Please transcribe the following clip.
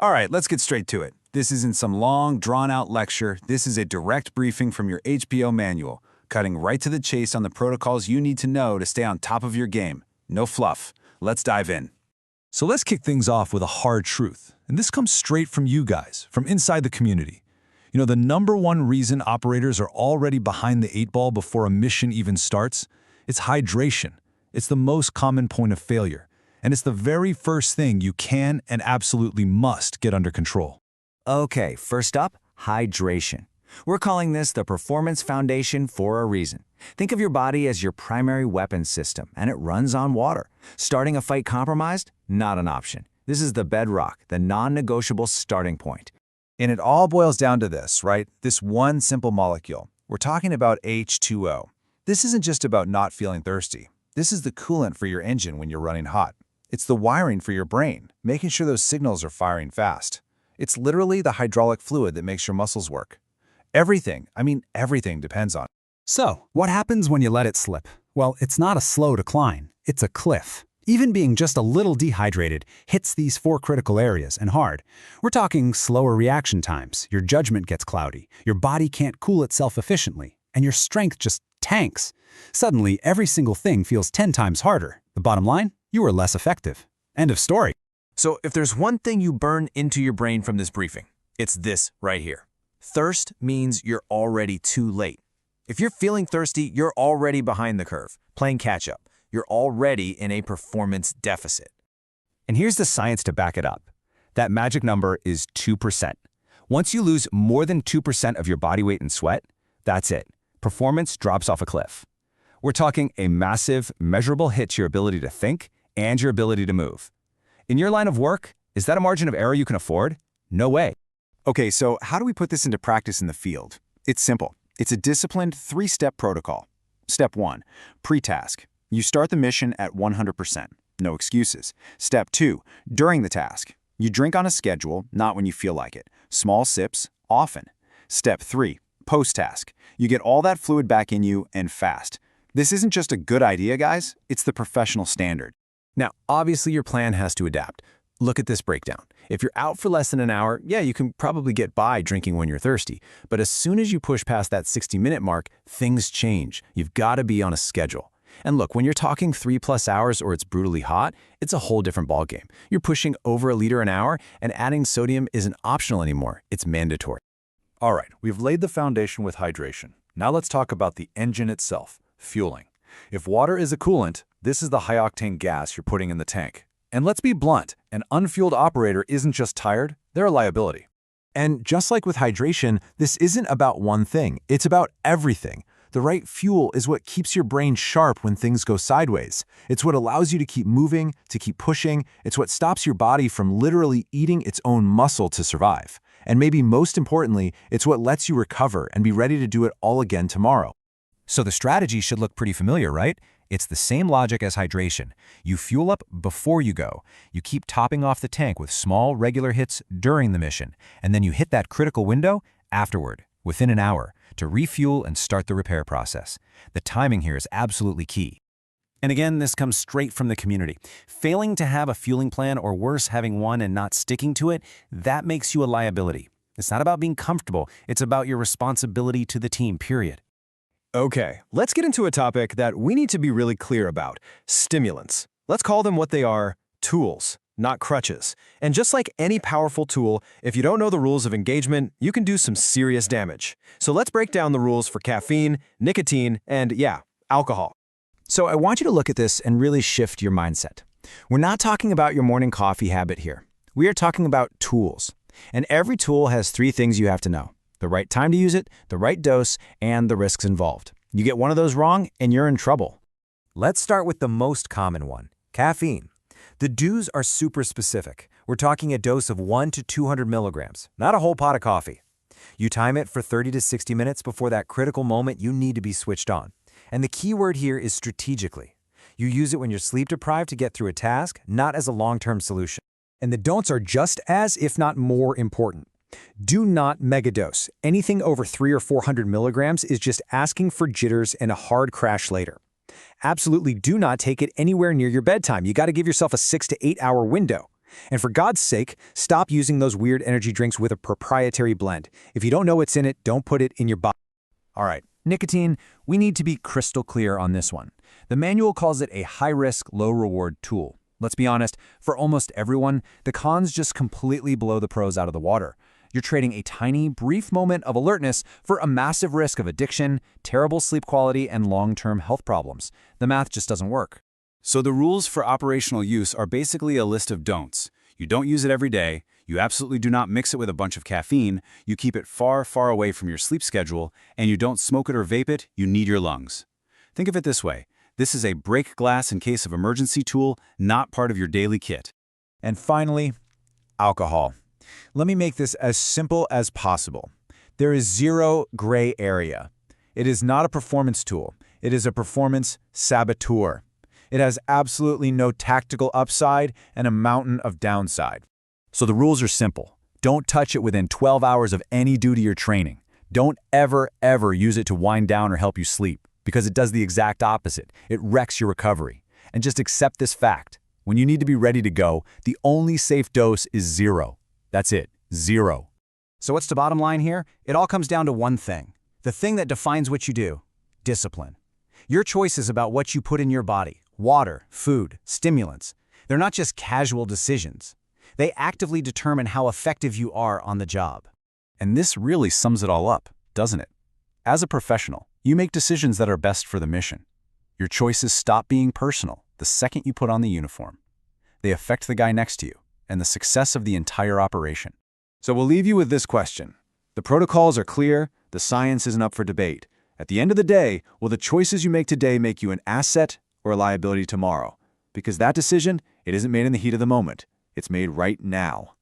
All right, let's get straight to it. This isn't some long, drawn-out lecture. This is a direct briefing from your HPO manual, cutting right to the chase on the protocols you need to know to stay on top of your game. No fluff. Let's dive in. So let's kick things off with a hard truth. And this comes straight from you guys, from inside the community. You know, the number one reason operators are already behind the 8 ball before a mission even starts, it's hydration. It's the most common point of failure. And it's the very first thing you can and absolutely must get under control. Okay, first up, hydration. We're calling this the performance foundation for a reason. Think of your body as your primary weapon system, and it runs on water. Starting a fight compromised? Not an option. This is the bedrock, the non-negotiable starting point. And it all boils down to this, right? This one simple molecule. We're talking about H2O. This isn't just about not feeling thirsty. This is the coolant for your engine when you're running hot. It's the wiring for your brain, making sure those signals are firing fast. It's literally the hydraulic fluid that makes your muscles work. Everything depends on it. So, what happens when you let it slip? Well, it's not a slow decline, it's a cliff. Even being just a little dehydrated hits these 4 critical areas and hard. We're talking slower reaction times, your judgment gets cloudy, your body can't cool itself efficiently, and your strength just tanks. Suddenly, every single thing feels 10 times harder. The bottom line? You are less effective. End of story. So if there's one thing you burn into your brain from this briefing, it's this right here. Thirst means you're already too late. If you're feeling thirsty, you're already behind the curve, playing catch-up. You're already in a performance deficit. And here's the science to back it up. That magic number is 2%. Once you lose more than 2% of your body weight in sweat, that's it. Performance drops off a cliff. We're talking a massive, measurable hit to your ability to think and your ability to move. In your line of work, is that a margin of error you can afford? No way. Okay, so how do we put this into practice in the field? It's simple. It's a disciplined 3-step protocol. Step 1, pre-task. You start the mission at 100%. No excuses. Step 2, during the task. You drink on a schedule, not when you feel like it. Small sips, often. Step 3, post-task. You get all that fluid back in you and fast. This isn't just a good idea, guys. It's the professional standard. Now, obviously your plan has to adapt. Look at this breakdown. If you're out for less than an hour, yeah, you can probably get by drinking when you're thirsty. But as soon as you push past that 60-minute mark, things change. You've got to be on a schedule. And look, when you're talking 3+ hours or it's brutally hot, it's a whole different ballgame. You're pushing over a liter an hour, and adding sodium isn't optional anymore. It's mandatory. All right, we've laid the foundation with hydration. Now let's talk about the engine itself, fueling. If water is a coolant, this is the high-octane gas you're putting in the tank. And let's be blunt, an unfueled operator isn't just tired, they're a liability. And just like with hydration, this isn't about one thing, it's about everything. The right fuel is what keeps your brain sharp when things go sideways. It's what allows you to keep moving, to keep pushing. It's what stops your body from literally eating its own muscle to survive. And maybe most importantly, it's what lets you recover and be ready to do it all again tomorrow. So the strategy should look pretty familiar, right? It's the same logic as hydration. You fuel up before you go. You keep topping off the tank with small, regular hits during the mission. And then you hit that critical window afterward, within an hour, to refuel and start the repair process. The timing here is absolutely key. And again, this comes straight from the community. Failing to have a fueling plan, or worse, having one and not sticking to it, that makes you a liability. It's not about being comfortable. It's about your responsibility to the team, period. Okay, let's get into a topic that we need to be really clear about: stimulants. Let's call them what they are: tools, not crutches. And just like any powerful tool, if you don't know the rules of engagement, you can do some serious damage. So let's break down the rules for caffeine, nicotine, and yeah, alcohol. So I want you to look at this and really shift your mindset. We're not talking about your morning coffee habit here. We are talking about tools. And every tool has 3 things you have to know: the right time to use it, the right dose, and the risks involved. You get one of those wrong, and you're in trouble. Let's start with the most common one, caffeine. The do's are super specific. We're talking a dose of 1 to 200 milligrams, not a whole pot of coffee. You time it for 30 to 60 minutes before that critical moment you need to be switched on. And the key word here is strategically. You use it when you're sleep deprived to get through a task, not as a long-term solution. And the don'ts are just as, if not more, important. Do not megadose. Anything over 300 or 400 milligrams is just asking for jitters and a hard crash later. Absolutely do not take it anywhere near your bedtime. You got to give yourself a 6 to 8 hour window. And for God's sake, stop using those weird energy drinks with a proprietary blend. If you don't know what's in it, don't put it in your body. All right, nicotine, we need to be crystal clear on this one. The manual calls it a high-risk, low-reward tool. Let's be honest, for almost everyone, the cons just completely blow the pros out of the water. You're trading a tiny, brief moment of alertness for a massive risk of addiction, terrible sleep quality, and long-term health problems. The math just doesn't work. So the rules for operational use are basically a list of don'ts. You don't use it every day, you absolutely do not mix it with a bunch of caffeine, you keep it far, far away from your sleep schedule, and you don't smoke it or vape it, you need your lungs. Think of it this way. This is a break glass in case of emergency tool, not part of your daily kit. And finally, alcohol. Let me make this as simple as possible. There is zero gray area. It is not a performance tool. It is a performance saboteur. It has absolutely no tactical upside and a mountain of downside. So the rules are simple. Don't touch it within 12 hours of any duty or training. Don't ever, ever use it to wind down or help you sleep, because it does the exact opposite. It wrecks your recovery. And just accept this fact. When you need to be ready to go, the only safe dose is 0. That's it, 0. So what's the bottom line here? It all comes down to one thing. The thing that defines what you do: discipline. Your choices about what you put in your body, water, food, stimulants, they're not just casual decisions. They actively determine how effective you are on the job. And this really sums it all up, doesn't it? As a professional, you make decisions that are best for the mission. Your choices stop being personal the second you put on the uniform. They affect the guy next to you and the success of the entire operation. So we'll leave you with this question. The protocols are clear, the science isn't up for debate. At the end of the day, will the choices you make today make you an asset or a liability tomorrow? Because that decision, it isn't made in the heat of the moment. It's made right now.